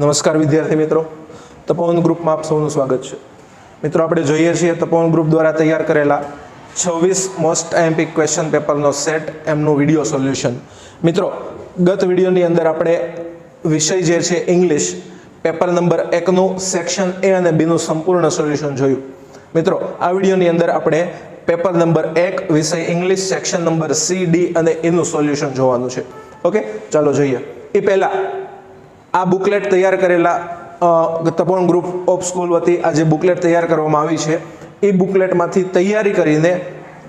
નમસ્કાર વિદ્યાર્થી મિત્રો, તપોવન ગ્રુપમાં આપ સૌનું સ્વાગત છે. મિત્રો આપણે જોઈએ છીએ તપોવન ગ્રુપ દ્વારા તૈયાર કરેલા 26 મોસ્ટ આઈએમપી ક્વેશ્ચન પેપરનો સેટ એમનું વિડીયો સોલ્યુશન. મિત્રો ગત વિડીયોની અંદર આપણે વિષય જે છે ઇંગ્લિશ પેપર નંબર 1નું સેક્શન એ અને બી નું સંપૂર્ણ સોલ્યુશન જોયું. મિત્રો આ વિડીયોની અંદર આપણે પેપર નંબર 1 વિષય English section number C, D અને એ નું સોલ્યુશન જોવાનું છે. ઓકે, ચાલો જોઈએ. એ પહેલા આ બુકલેટ તૈયાર કરેલા તપોવન ગ્રુપ ઓફ સ્કૂલ વતી આ જે બુકલેટ તૈયાર કરવામાં આવી છે એ બુકલેટમાંથી તૈયારી કરીને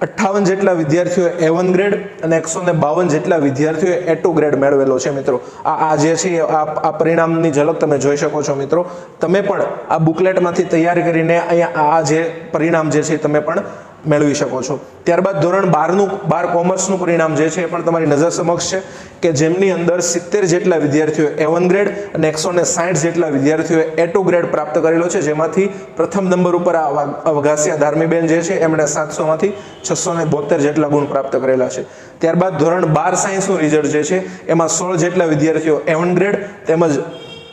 58 જેટલા વિદ્યાર્થીઓએ A1 ગ્રેડ અને 152 જેટલા વિદ્યાર્થીઓએ A2 ગ્રેડ મેળવેલો છે. મિત્રો આ જે છે આ પરિણામની ઝલક તમે જોઈ શકો છો. મિત્રો તમે પણ આ બુકલેટમાંથી તૈયારી કરીને અહીંયા આ જે પરિણામ જે છે તમે પણ મેળવી શકો છો. ત્યારબાદ ધોરણ 12 કોમર્સનું પરિણામ જે છે એ પણ તમારી નજર સમક્ષ છે કે જેમની અંદર 70 જેટલા વિદ્યાર્થીઓએ A1 ગ્રેડ અને 160 જેટલા વિદ્યાર્થીઓએ A2 ગ્રેડ પ્રાપ્ત કરેલો છે, જેમાંથી પ્રથમ નંબર ઉપર વઘાસિયા ધાર્મીબેન જે છે એમણે 700માંથી 672 જેટલા ગુણ પ્રાપ્ત કરેલા છે. ત્યારબાદ ધોરણ 12 સાયન્સનું રિઝલ્ટ જે છે એમાં 16 જેટલા વિદ્યાર્થીઓ A1 ગ્રેડ તેમજ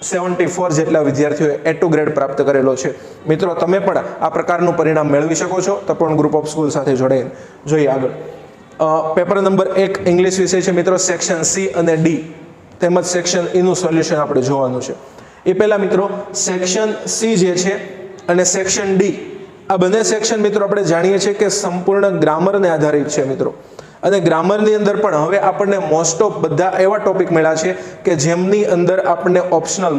74 જેટલા વિદ્યાર્થીઓએ A2 ગ્રેડ પ્રાપ્ત કરેલો છે. મિત્રો તમે પણ આ પ્રકારનું પરિણામ મેળવી શકો છો તપોવન ગ્રુપ ઓફ સ્કૂલ સાથે જોડાઈને. જોઈએ આગળ. પેપર નંબર 1 ઇંગ્લિશ વિષય છે મિત્રો, સેક્શન સી અને ડી તેમજ સેક્શન ઈ નું સોલ્યુશન આપણે જોવાનું છે. એ પહેલા મિત્રો સેક્શન સી જે છે અને સેક્શન ડી આ બંને સેક્શન મિત્રો આપણે જાણીએ છીએ કે સંપૂર્ણ ગ્રામરને આધારિત છે મિત્રો. અને ગ્રામરની અંદર પણ હવે આપણને મોસ્ટ ઓફ બધા એવા ટોપિક મળ્યા છે કે જેમની અંદર આપણને ઓપ્શન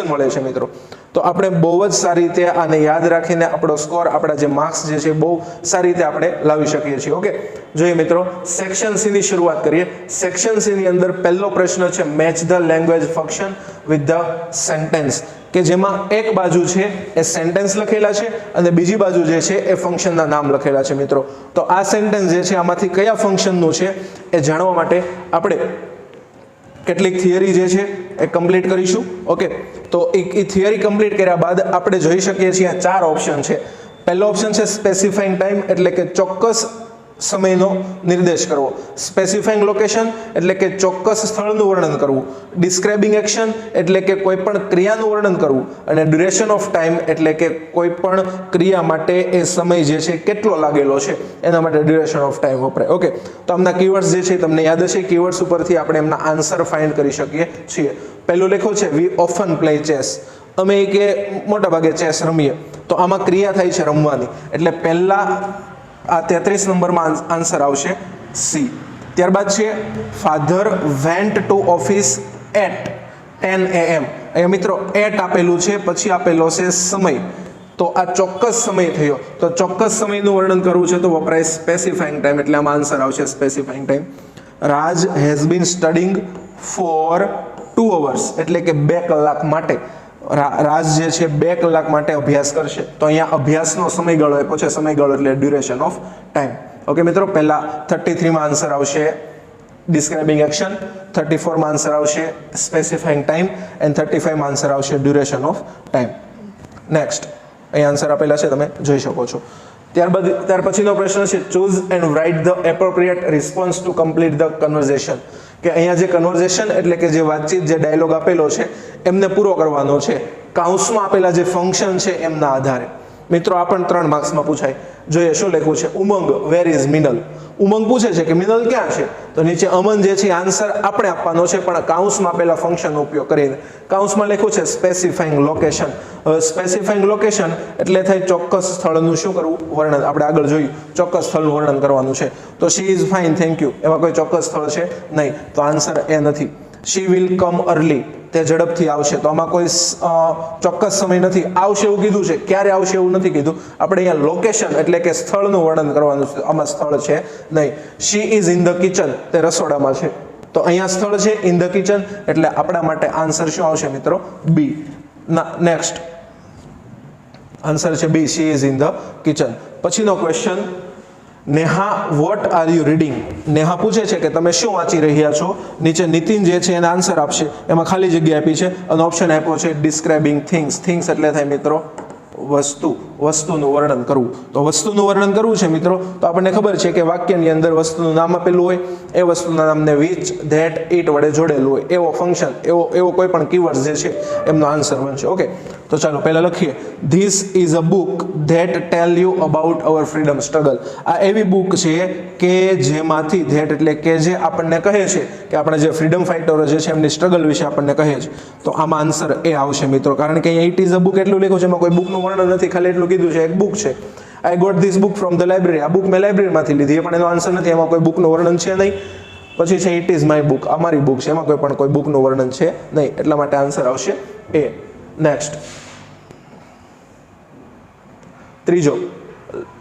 મળે છે મિત્રો. તો આપણે બહુ જ સારી રીતે આને યાદ રાખીને આપણો સ્કોર, આપણા જે માર્ક્સ જે છે બહુ સારી રીતે આપણે લાવી શકીએ છીએ. ઓકે, જોઈએ મિત્રો સેક્શન સી ની શરૂઆત કરીએ. સેક્શન સી ની અંદર પહેલો પ્રશ્ન છે match the language function with the sentence, કે જેમાં એક બાજુ છે એ સેન્ટેન્સ લખેલા છે અને બીજી બાજુ જે છે એ ફંક્શનના નામ લખેલા છે મિત્રો. તો આ સેન્ટેન્સ જે છે આમાંથી કયા ફંક્શનનું છે એ જાણવા માટે આપણે કેટલીક થિયરી જે છે એ કમ્પ્લીટ કરીશું. ઓકે, તો એ થિયરી કમ્પ્લીટ કર્યા બાદ આપણે જોઈ શકીએ છીએ 4 ઓપ્શન છે. પહેલો ઓપ્શન છે સ્પેસિફાઈંગ ટાઈમ, એટલે કે ચોક્કસ સમયનો નિર્દેશ કરવો. સ્પેસિફાઈંગ લોકેશન એટલે કે ચોક્કસ સ્થળનું વર્ણન કરવું. ડિસ્ક્રાઇબિંગ એક્શન એટલે કે કોઈ પણ ક્રિયાનું વર્ણન કરવું. અને ડ્યુરેશન ઓફ ટાઈમ એટલે કે કોઈ પણ ક્રિયા માટે એ સમય જે છે કેટલો લાગેલો છે એના માટે ડ્યુરેશન ઓફ ટાઈમ વપરાય. ઓકે, તો આમના કીવર્ડ્સ જે છે તમને યાદ હશે, કીવર્ડ્સ ઉપરથી આપણે એમના આન્સર ફાઇન્ડ કરી શકીએ છીએ. પહેલું લખ્યું છે વી ઓફન પ્લે ચેસ, અમે કે મોટા ભાગે ચેસ રમીએ. તો આમાં ક્રિયા થાય છે રમવાની, એટલે પહેલા આ 33 નંબરમાં આન્સર આવશે સી. ત્યારબાદ છે father went to office at 10 AM. અહીંયા મિત્રો એટ આપેલું છે, પછી આપેલો છે સમય, તો આ ચોક્કસ સમય થયો. તો ચોક્કસ સમયનું વર્ણન કરવું છે તો વપરાય સ્પેસિફાઈંગ ટાઈમ, એટલે આમાં આન્સર આવશે specifying time. Raj has been studying for 2 hours, એટલે કે 2 કલાક માટે રાજ જે છે 2 કલાક માટે અભ્યાસ કરશે. તો અહીંયા અભ્યાસનો સમયગાળો આપ્યો છે, સમયગાળો એટલે ડ્યુરેશન ઓફ ટાઈમ. ઓકે મિત્રો, પહેલા 33 માં આન્સર આવશે ડિસ્ક્રાઇબિંગ એક્શન, 34 માં આન્સર આવશે સ્પેસિફાઈંગ ટાઈમ એન્ડ 35 માં આન્સર આવશે ડ્યુરેશન ઓફ ટાઈમ. નેક્સ્ટ અહીં આન્સર આપેલા છે, તમે જોઈ શકો છો. ત્યાર પછીનો પ્રશ્ન છે choose and write the appropriate response to complete the conversation, કે અહીંયા જે કન્વર્ઝેશન એટલે કે જે વાતચીત, જે ડાયલોગ આપેલો છે એમને પૂરો કરવાનો છે કાઉન્સમાં આપેલા જે ફંક્શન છે એમના આધારે. મિત્રો આ પણ 3 માર્ક્સમાં પૂછાય. જોઈએ શું લખ્યું છે. ઉમંગ વેર ઇઝ મિનલ. ઉમંગ પૂછે છે કે મિનલ ક્યાં છે, તો નીચે અમન જે છે આન્સર આપણે આપવાનો છે પણ કાઉન્સમાં આપેલા ફંક્શનનો ઉપયોગ કરીને. કાઉન્સમાં લખ્યું છે સ્પેસિફાઈંગ લોકેશન. સ્પેસિફાઈંગ લોકેશન એટલે થાય ચોક્કસ સ્થળનું શું કરવું, વર્ણન. આપણે આગળ જોયું ચોક્કસ સ્થળનું વર્ણન કરવાનું છે. તો she is fine thank you, એમાં કોઈ ચોક્કસ સ્થળ છે નહીં, તો આન્સર એ નથી. શી વિલ કમ અર્લી, તે ઝડપથી આવશે, તો આમાં કોઈ ચોક્કસ સમય નથી. આવશે એવું કીધું છે, ક્યારે આવશે એવું નથી કીધું. આપણે અહીંયા લોકેશન એટલે કે સ્થળનું વર્ણન કરવાનું છે, આમાં સ્થળ છે નહીં. She is in the kitchen, તે રસોડામાં છે, તો અહીંયા સ્થળ છે ઇન ધ કિચન, એટલે આપણા માટે આન્સર શું આવશે મિત્રો, બી. નેક્સ્ટ આન્સર છે B, she is in the kitchen. પછીનો question Neha what are you reading. Neha પૂછે છે કે તમે શું વાંચી રહ્યા છો. નીચે નીતિન જે છે એને આન્સર આપશે, એમાં ખાલી જગ્યા આપી છે અને ઓપ્શન આપ્યો છે ડિસ્ક્રાઇબિંગ થિંગ્સ. થિંગ્સ એટલે થાય મિત્રો વસ્તુનું વર્ણન કરવું. તો વસ્તુનું વર્ણન કરવું છે મિત્રો, તો આપણને ખબર છે કે વાક્યની અંદર વસ્તુનું નામ આપેલું હોય, એ વસ્તુના નામને which, that, it વડે જોડેલું હોય, એવો ફંક્શન, એવો કોઈ પણ કીવર્ડ જે છે એમનો આન્સર બનશે. ઓકે, તો ચાલો પહેલા લખીએ. This is a book that tell you about our freedom struggle. આ એવી બુક છે કે જેમાંથી that એટલે કે જે આપણને કહે છે કે આપણે જે ફ્રીડમ ફાઇટરો જે છે એમની સ્ટ્રગલ વિશે આપણને કહે છે. તો આમાં આન્સર એ આવશે મિત્રો, કારણ કે અહીંયા ઇટ ઇઝ અ બુક એટલું લખ્યું છે, એમાં કોઈ બુકનું વર્ણન નથી, ખાલી એટલું કીધું છે એક બુક છે. I got this book from the library, આ બુક મેં લાઇબ્રેરીમાંથી લીધી, એ પણ એનો આન્સર નથી, એમાં કોઈ બુકનું વર્ણન છે નહીં. પછી છે ઇટ ઇઝ માય બુક, આ મારી બુક છે, એમાં કોઈ બુકનું વર્ણન છે નહીં, એટલા માટે આન્સર આવશે એ. નેક્સ્ટ, ત્રીજો,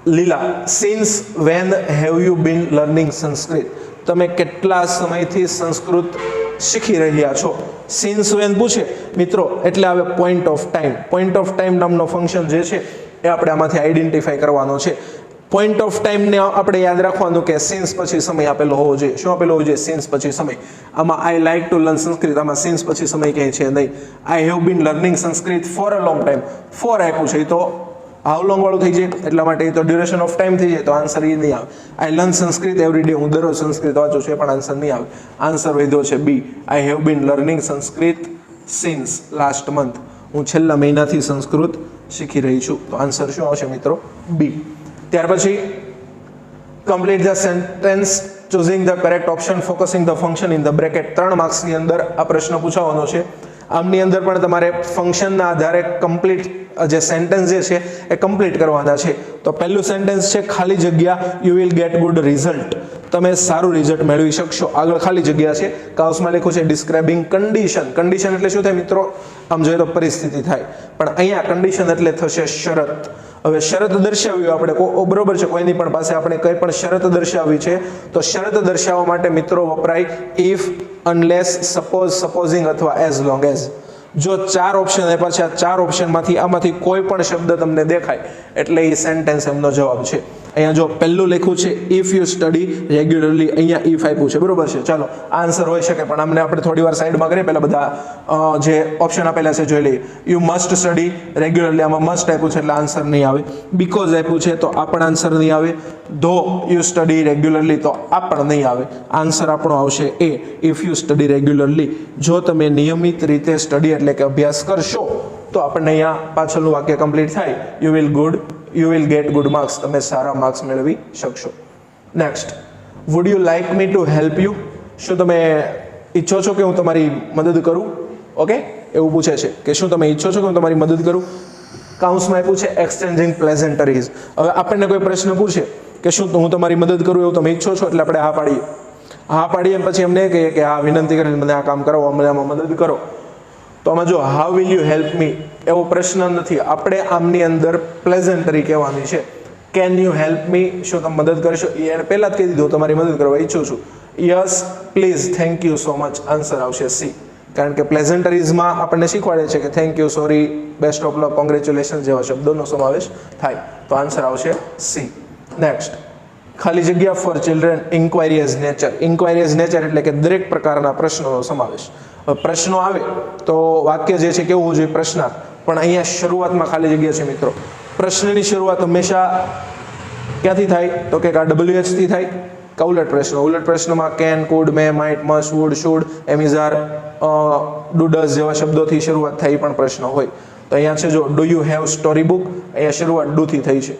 Leela, since when have you been learning Sanskrit? તમે કેટલા સમયથી સંસ્કૃત શીખી રહ્યા છો? સિન્સ વેન પૂછે મિત્રો એટલે આવે point of time. Point of time નામનો ફંક્શન જે છે એ આપણે આમાંથી આઈડેન્ટિફાઈ કરવાનો છે. પોઈન્ટ ઓફ ટાઈમને આપણે યાદ રાખવાનું કે સિન્સ પછી સમય આપેલો હોવો જોઈએ. શું આપેલો હોવો જોઈએ? સિન્સ પછી સમય. આમાં I like to learn Sanskrit, આમાં સિન્સ પછી સમય ક્યાંય છે નહીં. I have been learning Sanskrit for a long time, for આપ્યું છે તો હાઉ લોંગ વાળું થઈ જાય, એટલા માટે એ તો ડ્યુરેશન ઓફ ટાઈમ થઈ જાય, તો આન્સર એ નહીં આવે. I learn Sanskrit every day, હું દરરોજ સંસ્કૃત વાંચું છું, એ પણ આન્સર નહીં આવે. આન્સર વધ્યો છે B. I have been learning Sanskrit since last month, હું છેલ્લા મહિનાથી સંસ્કૃત શીખી રહી છું. તો આન્સર શું આવશે મિત્રો? બી. ત્યાર પછી complete the sentence choosing the correct option focusing the function in the bracket. 3 માર્ક્સની અંદર આ પ્રશ્ન પૂછાવાનો છે. આમની અંદર પણ તમારે ફંક્શનના આધારે કમ્પ્લીટ જે સેન્ટેન્સ જે છે એ કમ્પ્લીટ કરવાના છે. તો પહેલું સેન્ટેન્સ છે ખાલી જગ્યા you will get good result, તમે સારું રિઝલ્ટ મેળવી શકશો. આગળ ખાલી જગ્યા છે, કાઉસમાં લખ્યું છે ડિસ્ક્રાઇબિંગ કન્ડિશન. કન્ડિશન એટલે શું થાય મિત્રો? આમ જોઈએ તો પરિસ્થિતિ થાય, પણ અહીંયા કન્ડિશન એટલે થશે શરત. હવે શરત દર્શાવી આપણે બરોબર છે, કોઈની પણ પાસે આપણે કંઈ પણ શરત દર્શાવી છે, તો શરત દર્શાવવા માટે મિત્રો વપરાય ઇફ, અનલેસ, સપોઝ, સપોઝિંગ અથવા એઝ લોંગ એઝ. જો 4 ઓપ્શન આપ્યા છે, આ 4 ઓપ્શનમાંથી આમાંથી કોઈ પણ શબ્દ તમને દેખાય એટલે એ સેન્ટેન્સ એમનો જવાબ છે. અહીંયા જો પહેલું લખ્યું છે ઇફ યુ સ્ટડી રેગ્યુલરલી, અહીંયા ઇફ આપ્યું છે, બરોબર છે. ચાલો આન્સર હોઈ શકે, પણ આમને આપણે થોડી વાર સાઈડમાં કરીએ, પહેલા બધા જે ઓપ્શન આપેલા છે જોઈ લઈએ. યુ મસ્ટ સ્ટડી રેગ્યુલરલી, આમાં મસ્ટ આપ્યું છે એટલે આન્સર નહીં આવે. બીકોઝ આપ્યું છે તો આ પણ આન્સર નહીં આવે. ધો યુ સ્ટડી રેગ્યુલરલી, તો આ પણ નહીં આવે. આન્સર આપણો આવશે એ, ઇફ યુ સ્ટડી રેગ્યુલરલી. જો તમે નિયમિત રીતે સ્ટડી એટલે કે અભ્યાસ કરશો તો આપણને અહીંયા પાછળનું વાક્ય કમ્પ્લીટ થાય, you will get good marks, તમે સારા માર્ક્સ મેળવી શકશો. Next, would you like me to help you? શું તમે ઈચ્છો છો કે હું તમારી મદદ કરું? ઓકે, એવું પૂછે છે કે શું તમે ઈચ્છો છો કે હું તમારી મદદ કરું? કાઉન્સમાં આપ્યું છે એક્સચેન્જિંગ પ્લેઝન્ટરીઝ. હવે આપણને કોઈ પ્રશ્ન પૂછે કે શું હું તમારી મદદ કરું એવું તમે ઈચ્છો છો, એટલે આપણે હા પાડીએ. હા પાડીએ પછી એમને કહીએ કે હા વિનંતી કરીને મને આ કામ કરો, અમને આમાં મદદ કરો. તો આમાં જો how will you help me એવો પ્રશ્ન નથી, આપણે આમની અંદર પ્લેઝન્ટરી કહેવાની છે. કેન યુ હેલ્પ મી, શું તમે મદદ કરશો? એને પહેલાં જ કહી દીધું તમારી મદદ કરવા ઈચ્છું છું. Yes please, thank you so much, answer આવશે સી. કારણ કે પ્લેઝન્ટરીઝમાં આપણને શીખવાડે છે કે thank you, sorry, best of luck, congratulation જેવા શબ્દોનો સમાવેશ થાય. તો આન્સર આવશે સી. નેક્સ્ટ, ખાલી જગ્યા for children inquiry as nature. Inquiry as nature એટલે કે દરેક પ્રકારના પ્રશ્નોનો સમાવેશ. પ્રશ્નો આવે તો વાક્ય જે છે કેવું હોવું જોઈએ? પ્રશ્નાર્થ. પણ અહીંયા શરૂઆતમાં ખાલી જગ્યા છે મિત્રો. પ્રશ્નની શરૂઆત હંમેશા ક્યાંથી થાય? તો કે WH થી થાય કે ઉલટ પ્રશ્ન? ઉલટ પ્રશ્નમાં can, could, may, might, must, would, should, am is are, do, does જેવા શબ્દોથી શરૂઆત થાય પણ પ્રશ્ન હોય. તો અહીંયા છે જો do you have story book, અહીંયા શરૂઆત ડુ થી થઈ છે.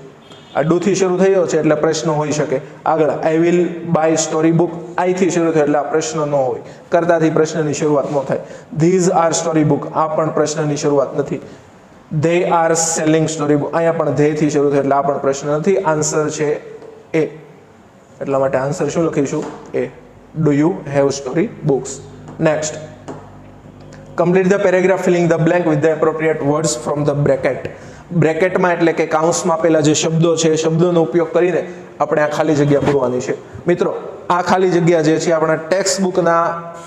આ ડુ થી શરૂ થયો છે એટલે પ્રશ્ન હોઈ શકે. આગળ I will buy story book, I થી શરૂ થયો એટલે આ પ્રશ્ન ન હોય, કરતાથી પ્રશ્નની શરૂઆત ન થાય. ધીઝ આર સ્ટોરી બુક, આ પણ પ્રશ્નની શરૂઆત નથી. They are selling story book, અહીંયા પણ ધે થી શરૂ થયો એટલે આ પણ પ્રશ્ન નથી. આન્સર છે એ, એટલા માટે આન્સર શું લખીશું? A. Do you have story books. Next, complete the paragraph filling the blank with the appropriate words from the bracket. બ્રેકેટમાં એટલે કે કાઉન્સમાં આપેલા જે શબ્દો છે, શબ્દોનો ઉપયોગ કરીને આપણે આ ખાલી જગ્યા પૂરવાની છે. મિત્રો આ ખાલી જગ્યા જે છે આપણા ટેક્સ્ટ બુકના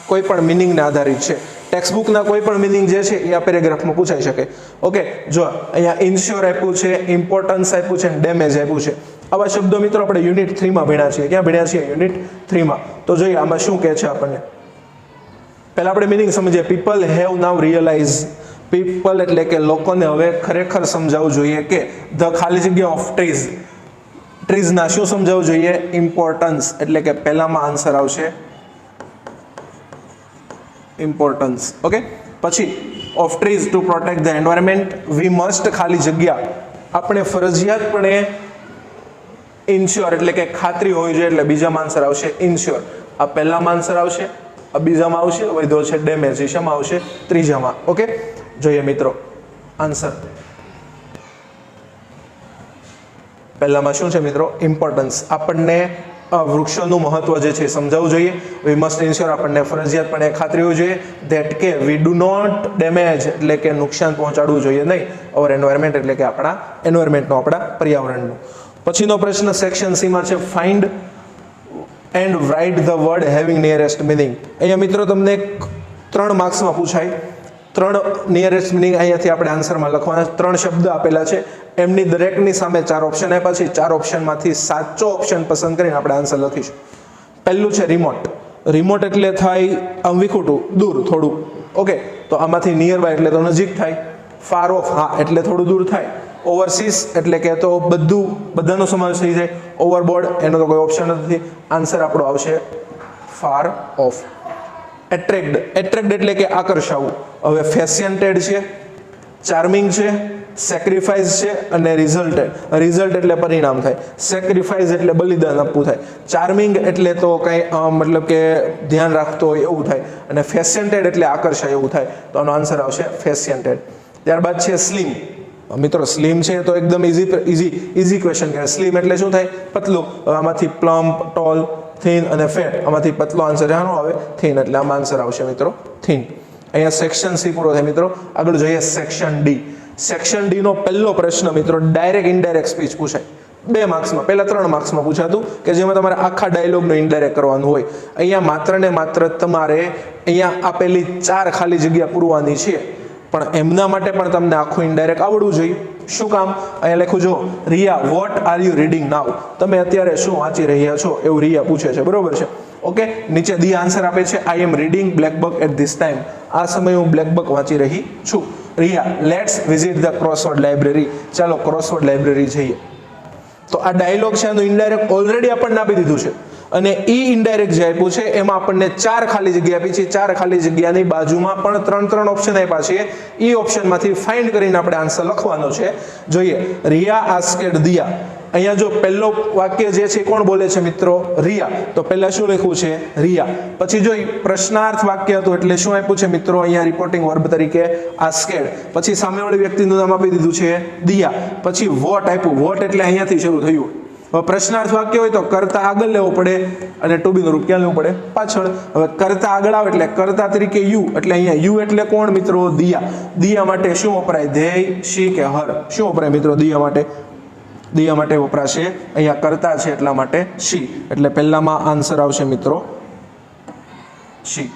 કોઈ પણ મિનિંગને આધારિત છે. ટેક્સ્ટ બુકના કોઈ પણ મિનિંગ જે છે એ આ પેરેગ્રાફમાં પૂછાઈ શકે. ઓકે, જો અહીંયા ઇન્શ્યોર આપ્યું છે, ઇમ્પોર્ટન્સ આપ્યું છે, ડેમેજ આપ્યું છે. આવા શબ્દો મિત્રો આપણે યુનિટ 3માં ભણ્યા છીએ. ક્યાં ભણ્યા છીએ? યુનિટ 3માં. તો જોઈએ આમાં શું કહે છે આપણને. પહેલા આપણે મિનિંગ સમજીએ. People have now realise, people એટલે કે લોકોને હવે ખરેખર સમજાવવું જોઈએ કે ધ ખાલી જગ્યા ઓફ ટ્રીઝના શું સમજાવવું જોઈએ? ઇમ્પોર્ટન્સ, એટલે કે પહેલામાં આન્સર આવશે ઇમ્પોર્ટન્સ. ઓકે, પછી of trees to protect the environment we must ખાલી જગ્યા આપણે ફરજિયાતપણે ઇન્શ્યોર એટલે કે ખાતરી હોવી જોઈએ, એટલે બીજામાં આન્સર આવશે ઇન્શ્યોર. આ પહેલામાં આન્સર આવશે, આ બીજામાં આવશે, વધ્યો છે ડેમેજ, શેમાં આવશે? ત્રીજામાં. ઓકે, જોઈએ મિત્રો આન્સર. પહેલામાં શું છે મિત્રો? ઇમ્પોર્ટન્સ. આપણને વૃક્ષોનું મહત્વ જે છે સમજાવવું જોઈએ. વી મસ્ટ ઇન્શ્યોર આપણને ફરજિયાતપણે ખાતરી હોવી જોઈએ ધેટ કે વી ડુ નોટ ડેમેજ એટલે કે નુકસાન પહોંચાડવું જોઈએ નહીં ઓવર એન્વાયરમેન્ટ એટલે કે આપણા એન્વાયરમેન્ટનું, આપણા પર્યાવરણનું. પછીનો પ્રશ્ન સેક્શન સી માં છે find and write the word having nearest meaning. અહીંયા મિત્રો તમને 3 માર્ક્સમાં પૂછાય. 3 નિયરેસ્ટ મિનિંગ અહીંયાથી આપણે આન્સરમાં લખવાના. 3 શબ્દ આપેલા છે, એમની દરેકની સામે 4 ઓપ્શન આપ્યા છે. 4 ઓપ્શનમાંથી સાચો ઓપ્શન પસંદ કરીને આપણે આન્સર લખીશું. પહેલું છે રિમોટ. રિમોટ એટલે થાય આમ વિખૂટું, દૂર થોડું. ઓકે, તો આમાંથી નિયર બાય એટલે તો નજીક થાય. ફાર ઓફ, હા એટલે થોડું દૂર થાય. ઓવરસીસ એટલે કે તો બધાનો સમાવેશ થઈ જાય. ઓવરબોર્ડ એનો તો કોઈ ઓપ્શન નથી. આન્સર આપણો આવશે ફાર ઓફ. એટ્રેક્ટ એટલે કે આકર્ષાવું. હવે ફેશિયન્ટેડ છે, ચાર્મિંગ છે, સેક્રિફાઈસ છે અને રિઝલ્ટ એટલે પરિણામ થાય. સેક્રિફાઈસ એટલે બલિદાન આપવું થાય. ચાર્મિંગ એટલે તો કંઈ મતલબ કે ધ્યાન રાખતો હોય એવું થાય. અને ફેશિયન્ટેડ એટલે આકર્ષાય એવું થાય. તો આનો આન્સર આવશે ફેશિયન્ટેડ. ત્યારબાદ છે સ્લિમ. મિત્રો સ્લિમ છે તો એકદમ ઇઝી ક્વેશ્ચન કહેવાય. સ્લિમ એટલે શું થાય? પતલું. આમાંથી પ્લમ્પ, ટોલ, થીન અને ફેટ, આમાંથી પતલો આન્સર આનો આવે થીન, એટલે આમાં આન્સર આવશે મિત્રો થીન. અહીંયા સેક્શન સી પૂરો થાય મિત્રો. આગળ જોઈએ સેક્શન ડી. સેક્શન ડી નો પહેલો પ્રશ્ન મિત્રો ડાયરેક્ટ ઇનડાયરેક્ટ સ્પીચ પૂછાય. 2 માર્ક્સમાં, પહેલા 3 માર્ક્સમાં પૂછાતું કે જેમાં તમારે આખા ડાયલોગનો ઇનડાયરેક્ટ કરવાનું હોય. અહીંયા માત્ર ને માત્ર તમારે અહીંયા આપેલી 4 ખાલી જગ્યા પૂરવાની છે, પણ એમના માટે પણ તમને આખું ઇનડાયરેક્ટ આવડવું જોઈએ. શું કામ? અહીંયા લખું જો Riya what are you reading now, તમે અત્યારે શું વાંચી રહ્યા છો એવું રિયા પૂછે છે, બરોબર છે. ઓકે, નીચે દી આન્સર આપે છે I am reading black buck at this time, આ સમયે હું બ્લેક બક વાંચી રહી છું. Riya let's visit the Crossword library, ચાલો ક્રોસવર્ડ લાઇબ્રેરી જઈએ. તો આ ડાયલોગ છે એનું ઇનડાયરેક્ટ ઓલરેડી આપણને આપી દીધું છે, અને ઈ ઇનડાયરેક્ટ જે આપ્યું છે એમાં આપણને 4 ખાલી જગ્યા આપી છે. 4 ખાલી જગ્યાની બાજુમાં પણ 3 ઓપ્શન આપ્યા છે. ઈ ઓપ્શનમાંથી ફાઇન્ડ કરીને આપણે આન્સર લખવાનો છે. જોઈએ રિયા આસ્કેડ દિયા. અહીંયા જો પહેલો વાક્ય જે છે કોણ બોલે છે મિત્રો? રિયા. તો પહેલા શું લખ્યું છે? રિયા. પછી જો પ્રશ્નાર્થ વાક્ય હતું એટલે શું આપ્યું છે મિત્રો? અહીંયા રિપોર્ટિંગ વર્બ તરીકે આસ્કેડ. પછી સામેવાળી વ્યક્તિનું નામ આપી દીધું છે દિયા. પછી વોટ આપ્યું. વોટ એટલે અહીંયાથી શરૂ થયું. હવે પ્રશ્નાર્થ વાક્ય હોય તો કરતા આગળ લેવો પડે અને ટુ બી નું રૂપ ક્યાં લેવું પડે? પાછળ. હવે કરતા આગળ આવે એટલે કરતા તરીકે યુ, એટલે અહીંયા યુ એટલે કોણ મિત્રો? દિયા. દિયા માટે શું વપરાય? ધેય, શી કે હર? શું વપરાય મિત્રો દિયા માટે? દિયા માટે વપરાશે અહીંયા કરતા છે એટલા માટે શી, એટલે પહેલામાં આન્સર આવશે મિત્રો she.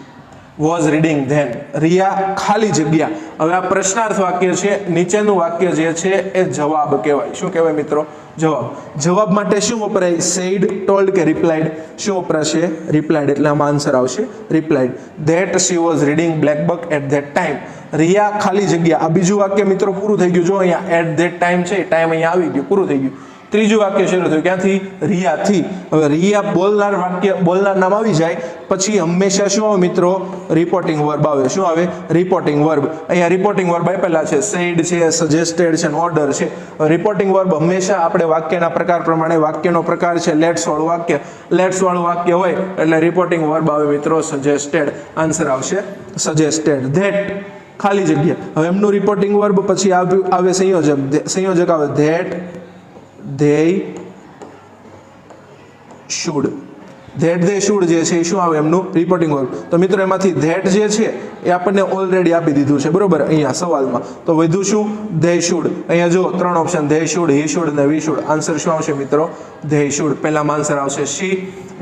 Was reading then. Riya ખાલી જગ્યા. હવે આ પ્રશ્નાર્થ વાક્ય છે, નીચેનું વાક્ય જે છે એ જવાબ કહેવાય. શું કહેવાય મિત્રો? જવાબ. જવાબ માટે શું વપરાય? સેડ, ટોલ્ડ કે રિપ્લાઇડ? શું વપરાશે? રિપ્લાઇડ, એટલે આમાં આન્સર આવશે replied. That she was reading black buck at that time. Riya ખાલી જગ્યા. આ બીજું વાક્ય મિત્રો પૂરું થઈ ગયું. જો અહીંયા એટ ધેટ ટાઈમ છે, ટાઈમ અહીંયા આવી ગયું, પૂરું થઈ ગયું. ત્રીજું વાક્ય શરૂ થયું ક્યાંથી? રિયાથી. હવે રિયા બોલનાર વાક્ય, બોલનાર નામ આવી જાય પછી હંમેશા શું આવે મિત્રો? રિપોર્ટિંગ વર્બ આવે. શું આવે? Reporting verb. અહીંયા રિપોર્ટિંગ વર્બ આપેલા છે, સેડ છે, સજેસ્ટેડ છે, ઓર્ડર છે. રિપોર્ટિંગ વર્બ હંમેશા આપણે વાક્યના પ્રકાર પ્રમાણે, વાક્યનો પ્રકાર છે લેટ્સ વાળું વાક્ય, લેટ્સ વાળું વાક્ય હોય એટલે રિપોર્ટિંગ વર્બ આવે મિત્રો સજેસ્ટેડ. આન્સર આવશે સજેસ્ટેડ. ધેટ ખાલી જગ્યા. હવે એમનું રિપોર્ટિંગ વર્બ પછી આવે સંયોજક. સંયોજક આવે that, they should. That they should જે છે એ શું આવે? એમનું રિપોર્ટિંગ વર્બ. તો મિત્રો એમાંથી ધેટ જે છે એ આપણને ઓલરેડી આપી દીધું છે, બરોબર અહીંયા સવાલમાં. તો વધુ શું? they should. અહીંયા જો 3 option they should, he should અને we should. આન્સર શું આવશે મિત્રો? they should. પહેલામાં આન્સર આવશે she,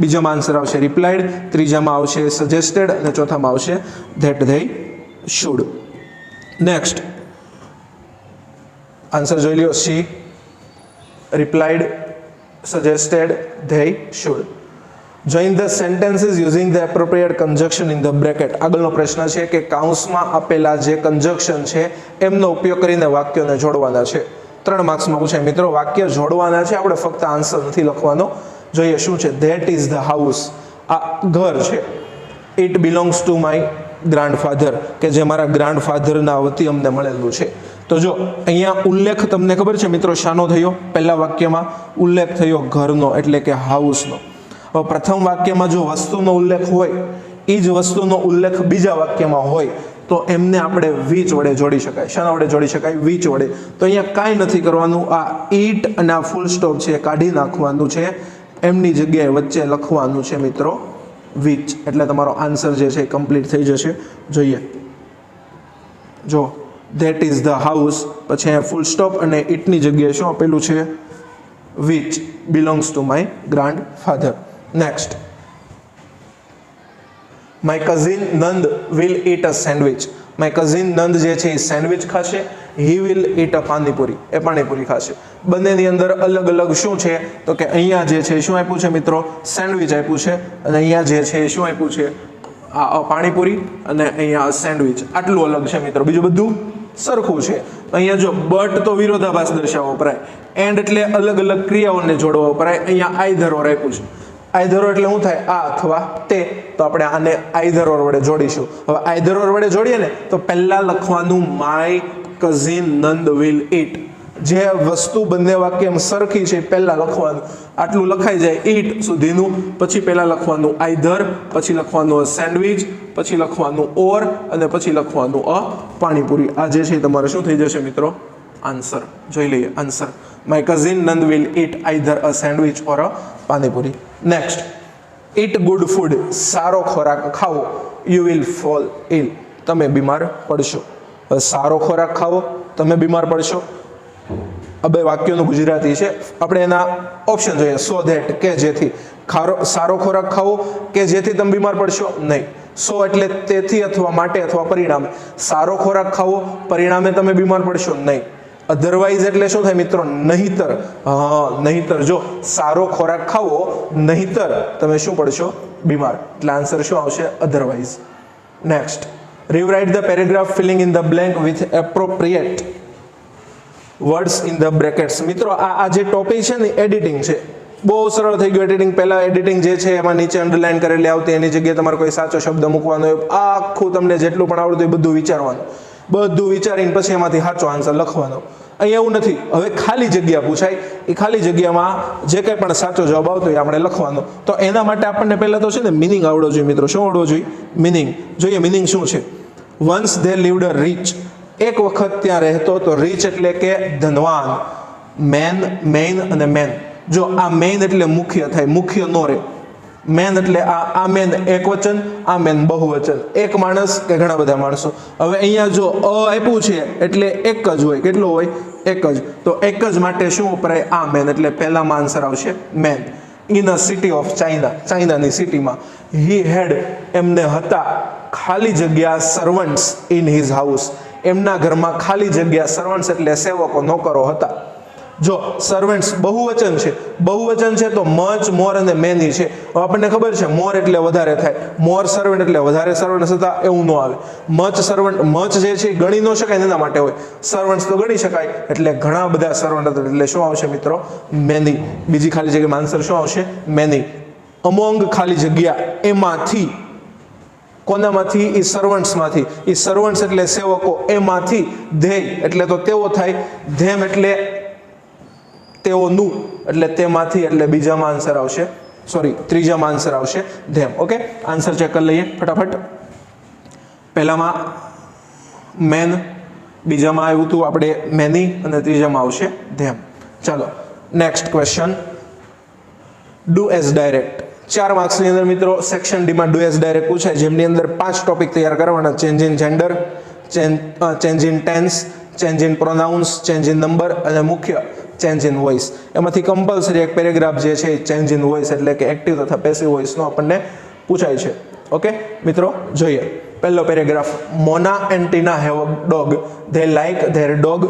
બીજામાં આન્સર આવશે રિપ્લાઇડ, ત્રીજામાં આવશે સજેસ્ટેડ અને ચોથામાં આવશે that they should. Next answer જોઈ લ્યો. she, replied, suggested, they should. Join the sentences using the appropriate conjunction in the bracket. આગળનો પ્રશ્ન છે કે કાઉન્સમાં આપેલા જે કન્જક્શન છે એમનો ઉપયોગ કરીને વાક્યોને જોડવાના છે. 3 માર્ક્સમાં પૂછાય મિત્રો. વાક્ય જોડવાના છે, આપણે ફક્ત આન્સર નથી લખવાનો. જોઈએ શું છે. That is the house. આ ઘર છે. It belongs to my grandfather, કે જે મારા ગ્રાન્ડફાધરના વતી અમને મળેલું છે. તો જો અહીંયા ઉલ્લેખ તમને ખબર છે મિત્રો શાનો થયો? પહેલા વાક્યમાં ઉલ્લેખ થયો ઘરનો, એટલે કે હાઉસનો. હવે પ્રથમ વાક્યમાં જો વસ્તુનો ઉલ્લેખ હોય, એ જ વસ્તુનો ઉલ્લેખ બીજા વાક્યમાં હોય તો એમને આપણે વીચ વડે જોડી શકાય. શાના વડે જોડી શકાય? વીચ વડે. તો અહીંયા કાંઈ નથી કરવાનું. આ ઈટ અને આ ફૂલ સ્ટોપ છે કાઢી નાખવાનું છે. એમની જગ્યાએ વચ્ચે લખવાનું છે મિત્રો વીચ. એટલે તમારો આન્સર જે છે એ કમ્પ્લીટ થઈ જશે. જોઈએ જો ધેટ ઇઝ ધ હાઉસ, પછી અહીંયા ફૂલ સ્ટોપ અને ઈટની જગ્યાએ શું આપેલું છે? Which belongs to my grandfather. Next, my cousin Nand will eat a sandwich. My cousin Nand જે છે એ સેન્ડવિચ ખાશે. He will eat a panipuri, એ પાણીપુરી ખાશે. બંનેની અંદર અલગ અલગ શું છે? તો કે અહીંયા જે છે શું આપ્યું છે મિત્રો? સેન્ડવિચ આપ્યું છે. અને અહીંયા જે છે એ શું આપ્યું છે? આ પાણીપુરી અને અહીંયા સેન્ડવિચ. આટલું અલગ છે મિત્રો, બીજું બધું સરખું છે. અહીંયા જો બટ તો વિરોધાભાસ દર્શાવવા વપરાય, એન્ડ એટલે અલગ અલગ ક્રિયાઓને જોડવા વપરાય. અહીંયા આઈધર ઓર આપ્યું છે. આઈધર ઓર એટલે શું થાય? આ અથવા તે. તો આપણે આને આઈધર ઓર વડે જોડીશું. હવે આઈધર ઓર વડે જોડીએ ને તો પહેલા લખવાનું માય કઝિન નંદ વિલ ઈટ. જે વસ્તુ બંને વાક્યમાં સરખી છે પહેલા લખવાનું. આટલું લખાઈ જાય ઈટ સુધીનું, પછી પહેલા લખવાનું આઈધર, પછી લખવાનું સેન્ડવિચ, પછી લખવાનું ઓર, અને પછી લખવાનું પાણીપુરી. આ જે છે તમારે શું થઈ જશે મિત્રો? આન્સર. જોઈ લઈએ answer. My cousin Nand will eat either a sandwich or a panipuri. Next, eat good food. સારો ખોરાક ખાવો. You will fall ill. તમે બીમાર પડશો. સારો ખોરાક ખાવો, તમે બીમાર પડશો. આ બે વાક્યોનું ગુજરાતી છે. આપણે એના ઓપ્શન જોઈએ. સો ધેટ, કે જેથી. સારો ખોરાક ખાવો કે જેથી તમે બીમાર પડશો? નહીં. સો એટલે તેથી અથવા માટે અથવા પરિણામે. સારો ખોરાક ખાવો પરિણામે તમે બીમાર પડશો? નહીં. અધરવાઇઝ એટલે શું થાય મિત્રો? નહીતર. હા, નહીતર. જો સારો ખોરાક ખાવો નહીતર તમે શું પડશો? બીમાર. એટલે આન્સર શું આવશે? Otherwise. Next, rewrite the paragraph filling in the blank with appropriate words in the brackets. મિત્રો આ જે ટોપિક છે ને એડિટિંગ છે. બહુ સરળ થઈ ગયું એડિટિંગ. પહેલા એડિટિંગ જે છે એમાં નીચે અંડરલાઈન કરેલી આવતી, એની જગ્યાએ તમારે કોઈ સાચો શબ્દ મૂકવાનો હોય. આખું તમને જેટલું પણ આવડતું એ બધું વિચારવાનું. બધું વિચારીને પછી એમાંથી સાચો આન્સર લખવાનો. અહીંયા એવું નથી. હવે ખાલી જગ્યા પૂછાય, એ ખાલી જગ્યામાં જે કંઈ પણ સાચો જવાબ આવતો હોય આપણે લખવાનો. તો એના માટે આપણને પહેલાં તો છે ને મિનિંગ આવડવો જોઈએ મિત્રો. શું આવડવો જોઈએ? મિનિંગ. જોઈએ મિનિંગ શું છે. Once they lived a rich. એક વખત ત્યાં રહેતો તો. રીચ એટલે કે ધનવાન. મેન, મેઇન અને મેન. જો આ મેઇન એટલે મુખ્ય થાય, મુખ્ય નો રહે. મેન એટલે આ મેન એક વચન, આ મેન બહુવચન. એક માણસ કે ઘણા બધા માણસો. હવે અહીંયા જો આપ્યું છે એટલે એક જ હોય. કેટલો હોય? એક જ. તો એક જ માટે શું વપરાય? આ મેન. એટલે પહેલામાં આન્સર આવશે man. In a city of China. ચાઇનાની સિટીમાં. હી હેડ એમને હતા ખાલી જગ્યા સર્વન્ટ્સ ઇન હિઝ હાઉસ. એમના ઘરમાં ખાલી જગ્યા સર્વન્ટ્સ એટલે સેવકો, નોકરો હતા. જો સર્વન્ટ્સ બહુવચન છે. બહુવચન છે તો મચ, મોર અને મેની છે. આપણને ખબર છે મોર એટલે વધારે થાય, મોર સર્વન્ટ એટલે વધારે સર્વન્ટ્સ હતા, એવું ન આવે. મચ સર્વન્ટ, મચ જે છે ગણી ન શકાય એના માટે હોય. સર્વન્ટ્સ તો ગણી શકાય, એટલે ઘણા બધા સર્વન્ટ હતા. એટલે શું આવશે મિત્રો? મેની. બીજી ખાલી જગ્યામાં આન્સર શું આવશે? મેની. અમોંગ ખાલી જગ્યા, એમાંથી. કોનામાંથી? એ સર્વન્ટ્સમાંથી. એ સર્વન્ટ્સ એટલે સેવકો, એમાંથી. ધેય એટલે તો તેઓ થાય. ધેમ એટલે તેઓનું, એટલે તેમાંથી. એટલે બીજામાં આન્સર આવશે, સોરી ત્રીજામાં આન્સર આવશે ધેમ. ઓકે, આન્સર ચેક કરી લઈએ ફટાફટ. પહેલામાં મેન, બીજામાં આવ્યું હતું આપણે મેની, અને ત્રીજામાં આવશે ધેમ. ચાલો next question. Do as directed. 4 માર્ક્સની અંદર મિત્રો સેક્શન ડીમાં ડુ એઝ ડાયરેક્ટ પૂછાય, જેમની અંદર 5 ટોપિક તૈયાર કરવાના. Change in gender, change in tense, change in pronouns, change in number અને મુખ્ય ચેન્જ ઇન વોઇસ. એમાંથી કમ્પલસરી એક પેરેગ્રાફ જે છે ચેન્જ ઇન વોઇસ એટલે કે એક્ટિવ તથા પેસિવ વોઇસનો આપણને પૂછાય છે. ઓકે મિત્રો, જોઈએ પહેલો paragraph. Mona and Tina have a dog. They like their dog.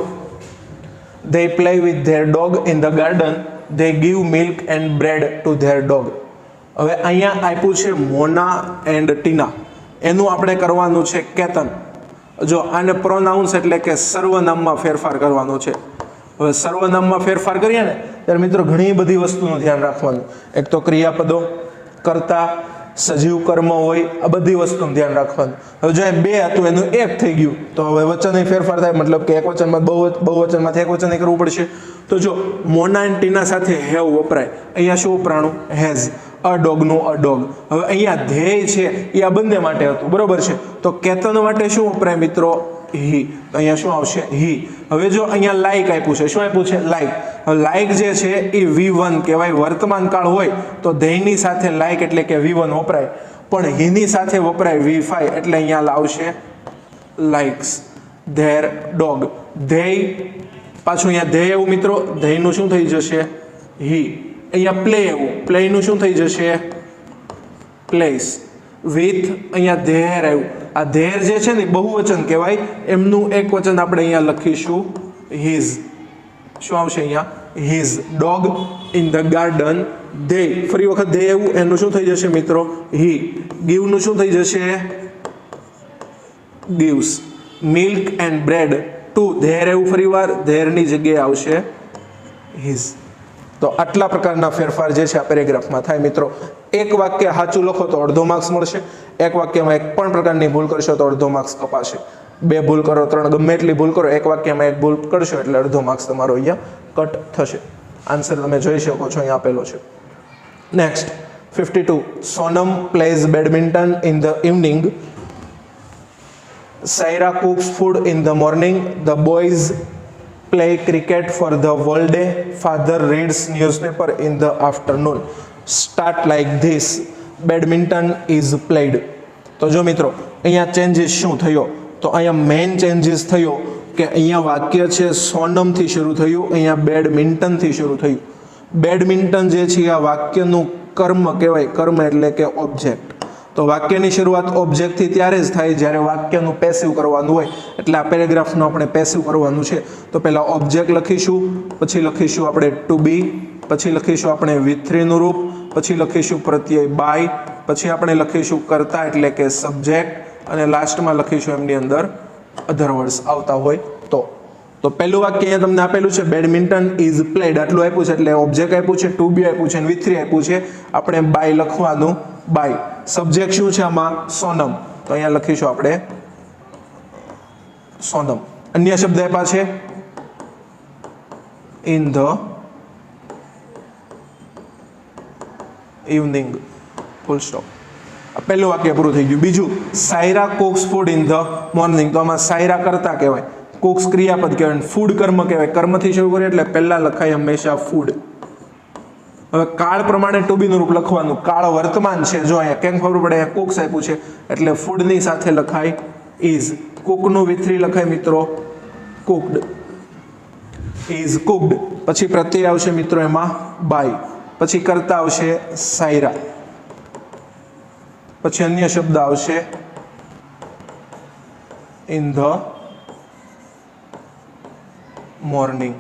They play with their dog in the garden. They give milk and bread to their dog. હવે અહીંયા આપ્યું છે મોના એન્ડ ટીના, એનું આપણે કરવાનું છે કેતન. જો આને પ્રોનાઉન્સ એટલે કે સર્વનામમાં ફેરફાર કરવાનો છે. હવે સર્વનામમાં ફેરફાર કરીએ ને ત્યારે મિત્રો ઘણી બધી વસ્તુનું ધ્યાન રાખવાનું. એક તો ક્રિયાપદો, કર્તા, સજીવ કર્મ હોય, આ બધી વસ્તુનું ધ્યાન રાખવાનું. હવે જો બે હતું એનું એક થઈ ગયું તો હવે વચન ફેરફાર થાય, મતલબ કે એક વચનમાં બહુવચનમાંથી એક વચન કરવું પડશે. તો જો મોના એન્ડ ટીના સાથે હેવ વપરાય, અહીંયા શું વપરાણું? હેઝ. A ડોગનું a dog. હવે અહીંયા ધ્યેય છે એ આ બંને માટે હતું, બરોબર છે. તો કેતન માટે શું વપરાય મિત્રો? હી. તો અહીંયા શું આવશે? હી. હવે જો અહીંયા લાઈક આપ્યું છે, શું આપ્યું છે? લાઈક. હવે લાઈક જે છે એ V1 કહેવાય. વર્તમાન કાળ હોય તો ધેયની સાથે લાઈક એટલે કે V1 વપરાય, પણ હીની સાથે વપરાય V5 એટલે અહીંયા આવશે લાઇક્સ ધેર ડોગ. ધેય પાછું અહીંયા ધેય એવું મિત્રો, ધેયનું શું થઈ જશે? હી. અહીંયા પ્લે એવું, પ્લેનું શું થઈ જશે? પ્લેસ. વિથ અહીંયા ધેર આવ્યું. આ ધેર જે છે ને બહુવચન કહેવાય, એમનું એક વચન આપણે અહીંયા લખીશું હિઝ. શું આવશે અહીંયા? His dog in the garden. They ફરી વખત ધે એવું, એનું શું થઈ જશે મિત્રો? હી. ગીવનું શું થઈ જશે? Gives. Milk and bread to their એવું, ફરી વાર ધેરની જગ્યાએ આવશે હિઝ. તો આટલા પ્રકારના ફેરફાર જે છે આ પેરેગ્રાફમાં થાય મિત્રો. એક વાક્ય સાચું લખો તો અડધો માર્ક્સ મળશે, એક વાક્યમાં એક પણ પ્રકારની ભૂલ કરશો તો અડધો માર્ક્સ કપાશે. બે ભૂલ કરો, ત્રણ, ગમે એટલી ભૂલ કરો, એક વાક્યમાં એક ભૂલ કરશો એટલે અડધો માર્ક્સ તમારો અહીંયા કટ થશે. આન્સર તમે જોઈ શકો છો અહીંયા આપેલો છે. Next 52. Sonam plays badminton in the evening. Saira cooks food in the morning. The boys play cricket for the whole day. Father reads newspaper in the afternoon. Start like this. Badminton is played. તો જો મિત્રો અહીંયા changes શું થયો? તો અહીંયા main changes થયો કે અહીંયા વાક્ય છે સોનમથી શરૂ થયું, અહીંયા બેડમિન્ટનથી શરૂ થયું. બેડમિન્ટન જે છે આ વાક્યનું કર્મ કહેવાય. કર્મ એટલે કે ઓબ્જેક્ટ. તો વાક્યની શરૂઆત ઓબ્જેક્ટથી ત્યારે જ થાય જ્યારે વાક્યનું પેસિવ કરવાનું હોય. એટલે આ પેરેગ્રાફનું આપણે પેસિવ કરવાનું છે. તો પહેલાં ઓબ્જેક્ટ લખીશું, પછી લખીશું આપણે ટુ બી, પછી લખીશું આપણે V3 નું રૂપ, પછી લખીશું પ્રત્યય બાય, પછી આપણે લખીશું કર્તા એટલે કે સબ્જેક્ટ, અને લાસ્ટમાં લખીશું એમની અંદર અધર વર્ડ્સ આવતા હોય તો પહેલું વાક્ય અહીંયા તમને આપેલું છે બેડમિન્ટન ઇઝ પ્લેડ, આટલું આપ્યું છે એટલે ઓબ્જેક્ટ આપ્યું છે, ટુ બી આપ્યું છે અને V3 આપ્યું છે. આપણે બાય લખવાનું, બાય. સબ્જેક્ટ શું છે આમાં? સોનમ. તો અહીંયા લખીશું આપણે સોનમ. અન્ય શબ્દ આપ્યા છે in the evening, full stop. પહેલું વાક્ય પૂરું થઈ ગયું. બીજું, Saira cooks food in the morning. તો આમાં સાયરા કરતા કહેવાય, કુક્સ ક્રિયાપદ કહેવાય, ફૂડ કર્મ કહેવાય. કર્મથી શરૂ કરીએ એટલે પહેલા લખાય હંમેશા ફૂડ. હવે કાળ પ્રમાણે ટુ બી નું રૂપ લખવાનું. કાળ વર્તમાન છે, જો અહીંયા કેમ ખબર પડે? કુક્સ આપ્યું છે એટલે ફૂડની સાથે લખાય ઇઝ. કુકનું V3 લખાય મિત્રો કુકડ. Is cooked. પછી પ્રત્યય આવશે મિત્રો એમાં બાય, પછી કરતા આવશે સાયરા, પછી અન્ય શબ્દ આવશે in the morning,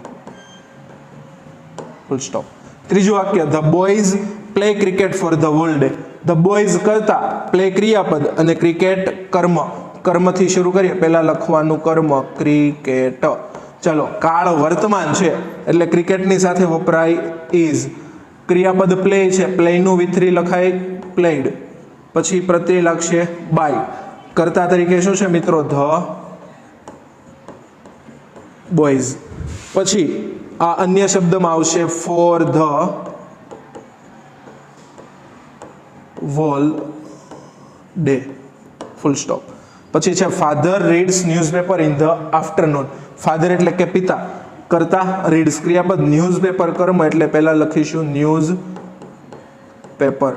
full stop. ત્રીજું વાક્ય, the boys play cricket four the whole day. The boys કરતા, પ્લે ક્રિયાપદ અને ક્રિકેટ કર્મ. કર્મથી શરૂ કરીએ, પહેલા લખવાનું કર્મ ક્રિકેટ. ચલો, કાળ વર્તમાન છે એટલે ક્રિકેટની સાથે વપરાય ઇઝ. ક્રિયાપદ પ્લે છે, પ્લેનું V3 લખાય પ્લેડ, પછી પ્રત્યય લાગશે બાય. કર્તા તરીકે શું છે મિત્રો? The boys. પછી આ અન્ય શબ્દમાં આવશે four the whole day, full stop. પછી છે father reads newspaper in the afternoon. Father એટલે કે પિતા, કરતા રીડ્સ ક્રિયાપદ, ન્યૂઝપેપર કર્મ એટલે પહેલા લખીશું ન્યૂઝ પેપર.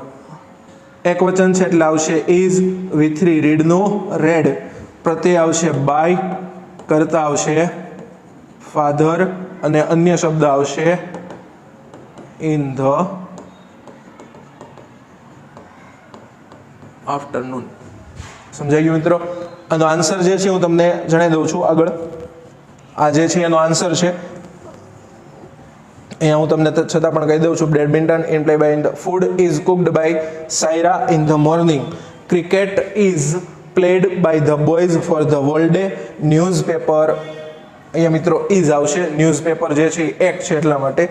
એક વચન છે એટલે આવશે ઇઝ, V3 રીડનું રેડ, પ્રત્યય આવશે બાય, કરતા આવશે ફાધર અને અન્ય શબ્દ આવશે ઇન ધ આફ્ટરનૂન. સમજાઈ ગયું મિત્રો? આનો આન્સર જે છે હું તમને જણાવી દઉં છું આગળ. આ જે છે એનો આન્સર છે અહીંયા હું તમને છતાં પણ કહી દઉં છું. Badminton in play by in the food is cooked by Saira in the morning. Cricket is played by the boys for the whole day. Newspaper, અહીંયા મિત્રો ઇઝ આવશે, ન્યૂઝપેપર જે છે એ એક છે એટલા માટે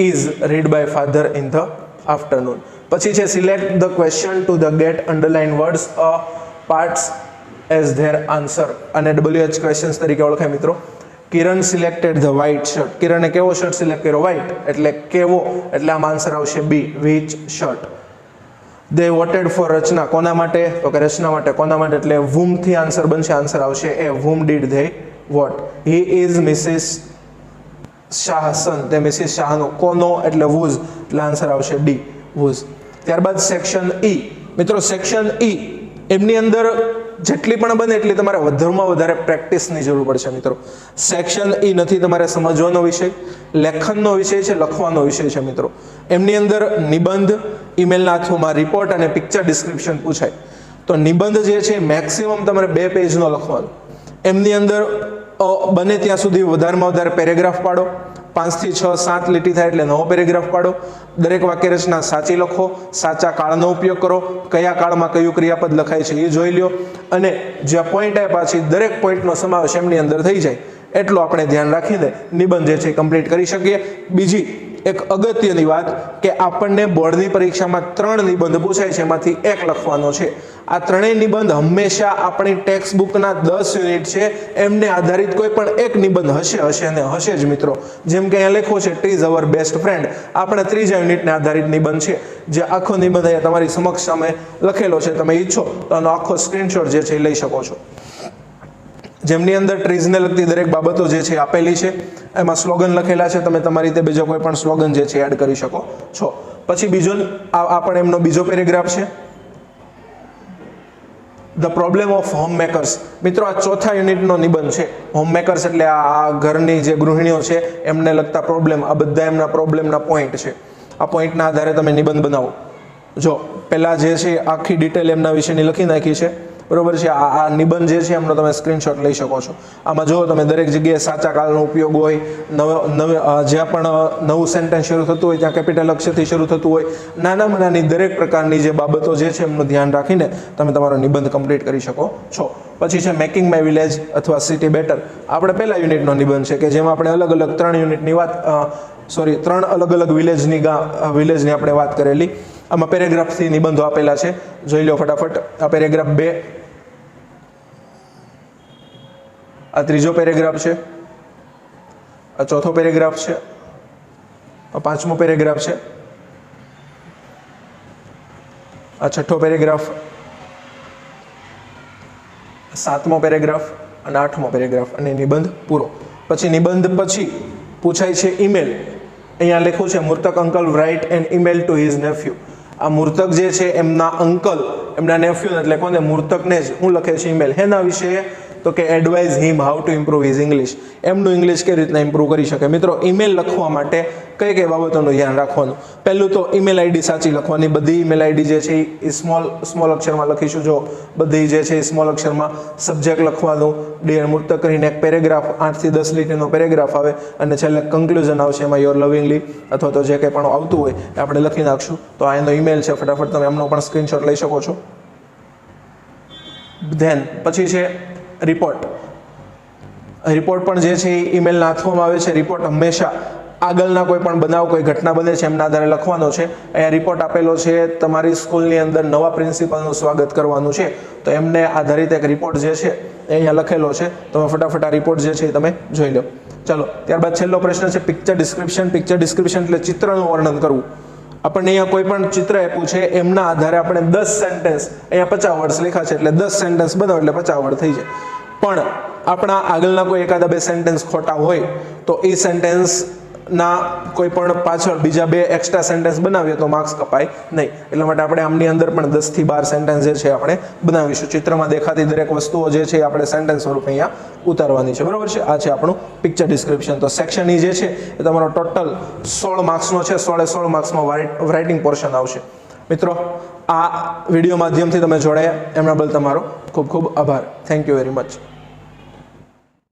is read by father in the afternoon. પછી છે select the question to the get underline words a parts as their answer. અને WH ક્વેશ્ચન્સ તરીકે ઓળખાય મિત્રો. Kiran selected the white shirt. કિરણે કેવો શર્ટ સિલેક્ટ કર્યો? વ્હાઇટ. એટલે કેવો, એટલે આમ આન્સર આવશે બી, વિચ શર્ટ. દે વોટેડ ફોર રચના. કોના માટે? તો કે રચના માટે. કોના માટે? એટલે whom થી આન્સર બનશે, આન્સર આવશે એ. whom did they vote? he is Mrs. શાહ's son. તે મિસિસ શાહનો. કોનો? એટલે whose, એટલે આન્સર આવશે ડી, whose. ત્યારબાદ સેક્શન ઈ. મિત્રો સેક્શન ઈ એમની અંદર જેટલી પણ બને એટલી તમારે વધારેમાં વધારે પ્રેક્ટિસની જરૂર પડશે મિત્રો. સેક્શન ઈ નથી તમારે સમજવાનો વિષય, લેખનનો વિષય છે, લખવાનો વિષય છે મિત્રો. એમની અંદર નિબંધ, ઈમેલના થ્રુમાં રિપોર્ટ અને પિક્ચર ડિસ્ક્રિપ્શન પૂછાય. તો નિબંધ જે છે મેક્સિમમ તમારે 2 પેજનો લખવાનો. એમની અંદર બને ત્યાં સુધી વધારેમાં વધારે પેરેગ્રાફ પાડો. 5 થી 6 7 લીટી થાય એટલે નવો પેરેગ્રાફ પાડો. દરેક વાક્ય રચના સાચી લખો. સાચા કાળનો ઉપયોગ કરો. કયા કાળમાં કયું ક્રિયાપદ લખાય છે એ જોઈ લો. અને જે પોઈન્ટ આપ્યા છે દરેક પોઈન્ટનો સમાવેશ એમની અંદર થઈ જાય એટલું આપણે ધ્યાન રાખીને નિબંધ જે છે કમ્પ્લીટ કરી શકીએ. બીજી એક અગત્યની વાત કે આપણને બોર્ડની પરીક્ષામાં 3 નિબંધ પૂછાય છે, એમાંથી 1 લખવાનો છે. આ 3 નિબંધ હંમેશા આપણી ટેક્સ્ટ બુકના 10 યુનિટ છે એમને આધારિત કોઈ પણ એક નિબંધ હશે અને હશે જ મિત્રો. જેમ કે અહીંયા લખ્યું છે T is our best friend. આપણે 3જા યુનિટને આધારિત નિબંધ છે, જે આખો નિબંધ અહીંયા તમારી સમક્ષ સામે લખેલો છે. તમે ઈચ્છો તો આનો આખો સ્ક્રીનશોટ જે છે એ લઈ શકો છો. જેમની અંદર ટ્રીઝને લગતી દરેક બાબતો જે છે આપેલી છે. એમાં સ્લોગન લખેલા છે. તમે તમારી રીતે બીજો કોઈ પણ સ્લોગન જે છે એડ કરી શકો છો. પછી બીજો આ પણ એમનો બીજો પેરેગ્રાફ છે, the problem of home makers. મિત્રો આ 4થા યુનિટનો નિબંધ છે. હોમ મેકર્સ એટલે આ ઘરની જે ગૃહિણીઓ છે એમને લગતા પ્રોબ્લેમ, આ બધા એમના પ્રોબ્લેમના પોઈન્ટ છે. આ પોઈન્ટના આધારે તમે નિબંધ બનાવો. જો પહેલાં જે છે આખી ડિટેલ એમના વિશેની લખી નાખી છે, બરોબર છે. આ નિબંધ જે છે એમનો તમે સ્ક્રીનશોટ લઈ શકો છો. આમાં જો તમે દરેક જગ્યાએ સાચા કાળનો ઉપયોગ હોય, જ્યાં પણ નવું સેન્ટેન્સ શરૂ થતું હોય ત્યાં કેપિટલ અક્ષરથી શરૂ થતું હોય, નાનામાં નાની દરેક પ્રકારની જે બાબતો જે છે એમનું ધ્યાન રાખીને તમે તમારો નિબંધ કમ્પ્લીટ કરી શકો છો. પછી છે મેકિંગ માય વિલેજ અથવા સિટી બેટર. આપણે પહેલા યુનિટનો નિબંધ છે કે જેમાં આપણે અલગ અલગ 3 યુનિટની વાત 3 અલગ અલગ વિલેજની આપણે વાત કરેલી. આમાં પેરેગ્રાફથી નિબંધો આપેલા છે, જોઈ લો ફટાફટ. આ પેરેગ્રાફ 2, આ 3જો પેરેગ્રાફ છે, આ 4થો પેરેગ્રાફ છે, આ 5મો પેરેગ્રાફ છે, આ 6થો પેરેગ્રાફ, 7મો પેરેગ્રાફ અને 8મો પેરેગ્રાફ, અને નિબંધ પૂરો. પછી નિબંધ પછી પૂછાય છે ઈમેલ. અહીંયા લખ્યું છે મૃતક uncle write an email to his nephew. આ મૃતક જે છે એમના અંકલ, એમના નેફ્યુ એટલે કોને? મૃતકને જ હું લખે છે ઈમેલ. એના વિશે તો કે advise him how to improve his English. એમનું ઇંગ્લિશ કેવી રીતના ઇમ્પ્રૂવ કરી શકે. મિત્રો ઈમેલ લખવા માટે કઈ કઈ બાબતોનું ધ્યાન રાખવાનું? પહેલું તો ઈમેલ આઈડી સાચી લખવાની. બધી ઈમેલ આઈડી જે છે એ સ્મોલ અક્ષરમાં લખીશું. જો બધી જે છે એ સ્મોલ અક્ષરમાં. સબ્જેક્ટ લખવાનું ડિયર મૃતક કરીને એક પેરેગ્રાફ, 8 થી 10 લીટીનો પેરેગ્રાફ આવે અને છેલ્લે કન્ક્લુઝન આવશે. એમાં યોર લવિંગલી અથવા તો જે કંઈ પણ આવતું હોય એ આપણે લખી નાખશું. તો આ એનો ઈમેલ છે, ફટાફટ તમે એમનો પણ સ્ક્રીનશોટ લઈ શકો છો. ધેન પછી છે રિપોર્ટ. રિપોર્ટ પણ જે છે એ ઈમેલના આપવામાં આવે છે. રિપોર્ટ હંમેશા આગળના કોઈ પણ બનાવ, કોઈ ઘટના બને છે એમના આધારે લખવાનો છે. અહીંયા રિપોર્ટ આપેલો છે, તમારી સ્કૂલની અંદર નવા પ્રિન્સિપાલનું સ્વાગત કરવાનું છે, તો એમને આધારિત એક રિપોર્ટ જે છે એ અહીંયા લખેલો છે. તમે ફટાફટ આ રિપોર્ટ જે છે એ તમે જોઈ લો. ચાલો, ત્યારબાદ છેલ્લો પ્રશ્ન છે પિક્ચર ડિસ્ક્રિપ્શન. પિક્ચર ડિસ્ક્રિપ્શન એટલે ચિત્રનું વર્ણન કરવું. આપણને અહીંયા કોઈ પણ ચિત્ર આપ્યું છે એમના આધારે આપણે 10 સેન્ટેન્સ, અહીંયા 50 વર્ડ્સ લખ્યા છે એટલે 10 સેન્ટેન્સ બનાવો એટલે 50 વર્ડ થઈ જાય. પણ આપણા આગળના કોઈ એકાદા 2 સેન્ટેન્સ ખોટા હોય તો એ સેન્ટેન્સના કોઈ પણ પાછળ બીજા 2 એક્સ્ટ્રા સેન્ટેન્સ બનાવીએ તો માર્ક્સ કપાય નહીં. એટલા માટે આપણે આમની અંદર પણ 10 થી 12 સેન્ટેન્સ જે છે આપણે બનાવીશું. ચિત્રમાં દેખાતી દરેક વસ્તુઓ જે છે આપણે સેન્ટેન્સ સ્વરૂપે અહીંયા ઉતારવાની છે, બરાબર છે. આ છે આપણું પિક્ચર ડિસ્ક્રિપ્શન. તો સેક્શન ઈ જે છે એ તમારો ટોટલ 16 માર્ક્સનો છે. 16 માર્ક્સમાં રાઇટિંગ પોર્શન આવશે. મિત્રો આ વિડીયો માધ્યમથી તમે જોડાયા એમના બદલ તમારો ખૂબ ખૂબ આભાર. Thank you very much.